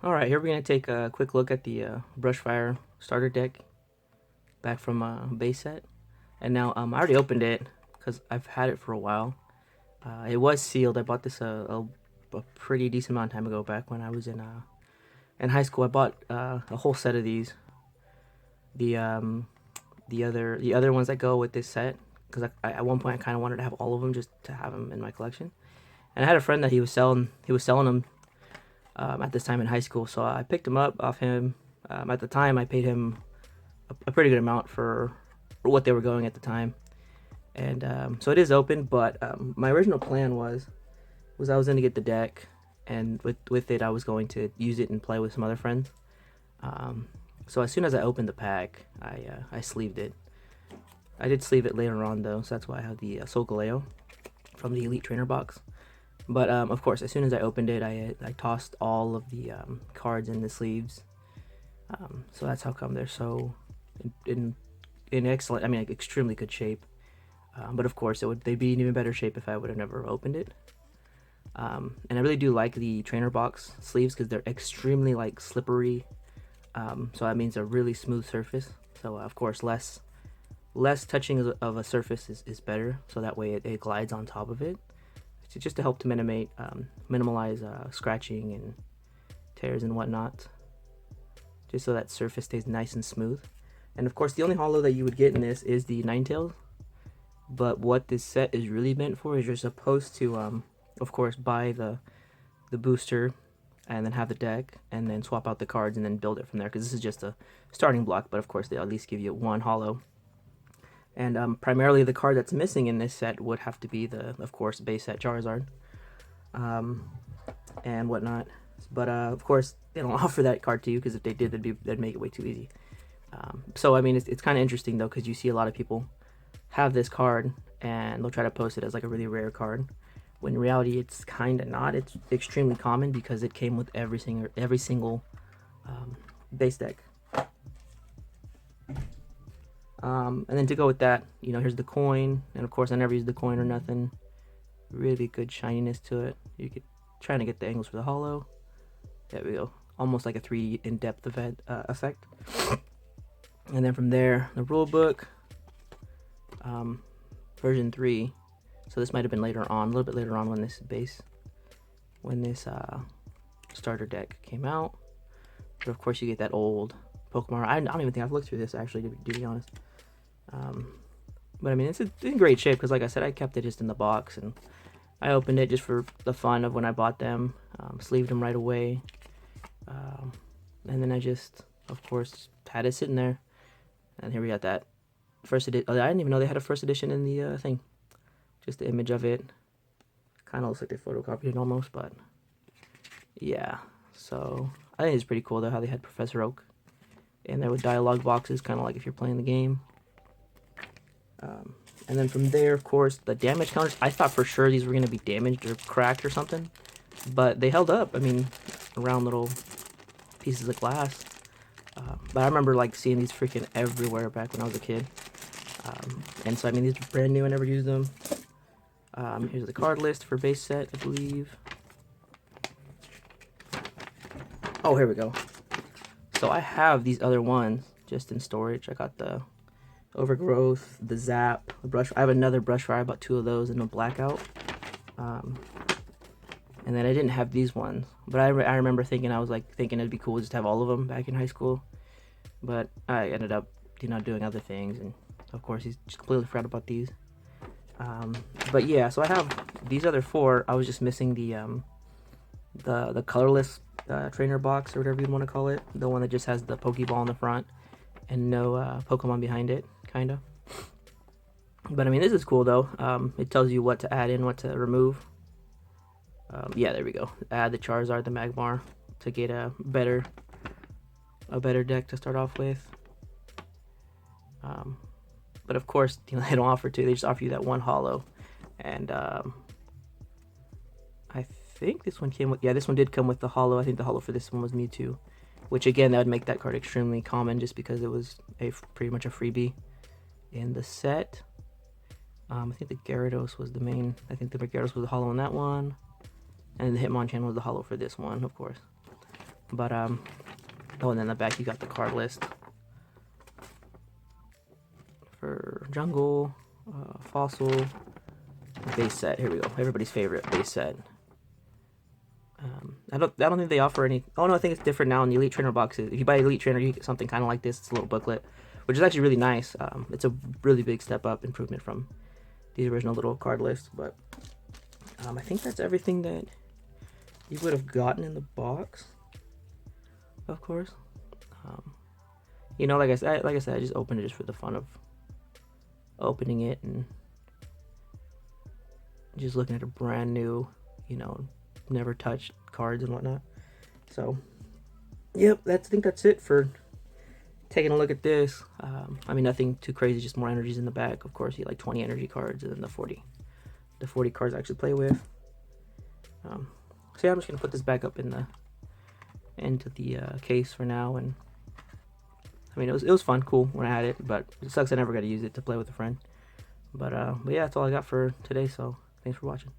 Alright, here we're going to take a quick look at the Brushfire starter deck back from base set. And now I already opened it because I've had it for a while. It was sealed. I bought this a pretty decent amount of time ago, back when I was in high school. I bought a whole set of these. The other ones that go with this set, because at one point I kind of wanted to have all of them just to have them in my collection. And I had a friend that he was selling them at this time in high school, so I picked them up off him. At the time, I paid him a pretty good amount for what they were going at the time, and so it is open. But my original plan was I was going to get the deck, and with it, I was going to use it and play with some other friends. So as soon as I opened the pack, I sleeved it. I did sleeve it later on though, so that's why I have the Solgaleo from the Elite Trainer box. But of course, as soon as I opened it, I tossed all of the cards in the sleeves. So that's how come they're so in excellent, I mean, like, extremely good shape. But of course, they'd be in even better shape if I would have never opened it. And I really do like the trainer box sleeves because they're extremely like slippery. So that means a really smooth surface. So of course, less touching of a surface is better. So that way it glides on top of it. Just to help to minimize scratching and tears and whatnot, just so that surface stays nice and smooth. And of course, the only holo that you would get in this is the Ninetales. But what this set is really meant for is you're supposed to, of course, buy the booster and then have the deck and then swap out the cards and then build it from there. Because this is just a starting block, but of course they at least give you one holo. And primarily the card that's missing in this set would have to be of course, base set Charizard and whatnot. But of course, they don't offer that card to you, because if they did, they'd make it way too easy. So I mean, it's kind of interesting though, because you see a lot of people have this card and they'll try to post it as like a really rare card, when in reality it's kind of not. It's extremely common because it came with every single base deck. And then to go with that, here's the coin. And of course, I never use the coin or nothing. Really good shininess to it. You could trying to get the angles for the holo. There we go. Almost like a 3D in-depth effect. And then from there, the rule book, version 3. So this might have been later on, a little bit later on, when this starter deck came out. But of course, you get that old Pokemon. I don't even think I've looked through this, actually, to be honest. But I mean, it's in great shape, because like I said, I kept it just in the box, and I opened it just for the fun of when I bought them. Sleeved them right away, and then I just, of course, had it sitting there. And here we got that first edition. Oh, I didn't even know they had a first edition in the thing. Just the image of it. Kind of looks like they photocopied it almost, but yeah. So I think it's pretty cool though how they had Professor Oak in there with dialogue boxes, kind of like if you're playing the game. And then from there, of course, the damage counters. I thought for sure these were going to be damaged or cracked or something, but they held up. I mean, around little pieces of glass. But I remember like seeing these freaking everywhere back when I was a kid. And so I mean, these are brand new. I never used them. Here's the card list for base set, I believe. Oh, here we go. So I have these other ones just in storage. I got the Overgrowth, the Zap, the Brush. I have another Brushfire. I bought 2 of those, and a Blackout. And then I didn't have these ones, but I remember thinking it'd be cool just to have all of them back in high school. But I ended up, doing other things, and of course, he's just completely forgot about these. But yeah, so I have these other 4. I was just missing the colorless trainer box, or whatever you'd want to call it, the one that just has the Pokeball in the front and no Pokemon behind it, kind of. But I mean, this is cool though. It tells you what to add in, what to remove. Yeah, there we go. Add the Charizard, the Magmar, to get a better deck to start off with. But of course, they don't offer 2. They just offer you that one holo. And I think this one came with, this one did come with the holo. I think the holo for this one was Mewtwo, which again, that would make that card extremely common, just because it was pretty much a freebie in the set. I think the Gyarados was the main. I think the Gyarados was the holo on that one, and the Hitmonchan was the holo for this one, of course. But oh, and then in the back you got the card list for Jungle, Fossil, base set. Here we go. Everybody's favorite base set. I don't think they offer any. Oh no, I think it's different now in the Elite Trainer boxes. If you buy Elite Trainer, you get something kind of like this. It's a little booklet, which is actually really nice. It's a really big step up improvement from the original little card list. But I think that's everything that you would have gotten in the box. Of course, you know, like I said, I just opened it just for the fun of opening it and just looking at a brand new, you know, never touched cards and whatnot. So yep, I think that's it for taking a look at this. I mean, nothing too crazy, just more energies in the back. Of course, you like 20 energy cards and then the 40 cards I actually play with. So yeah, I'm just gonna put this back up into the case for now. And I mean, it was fun, cool when I had it, but it sucks I never got to use it to play with a friend. But yeah, that's all I got for today. So thanks for watching.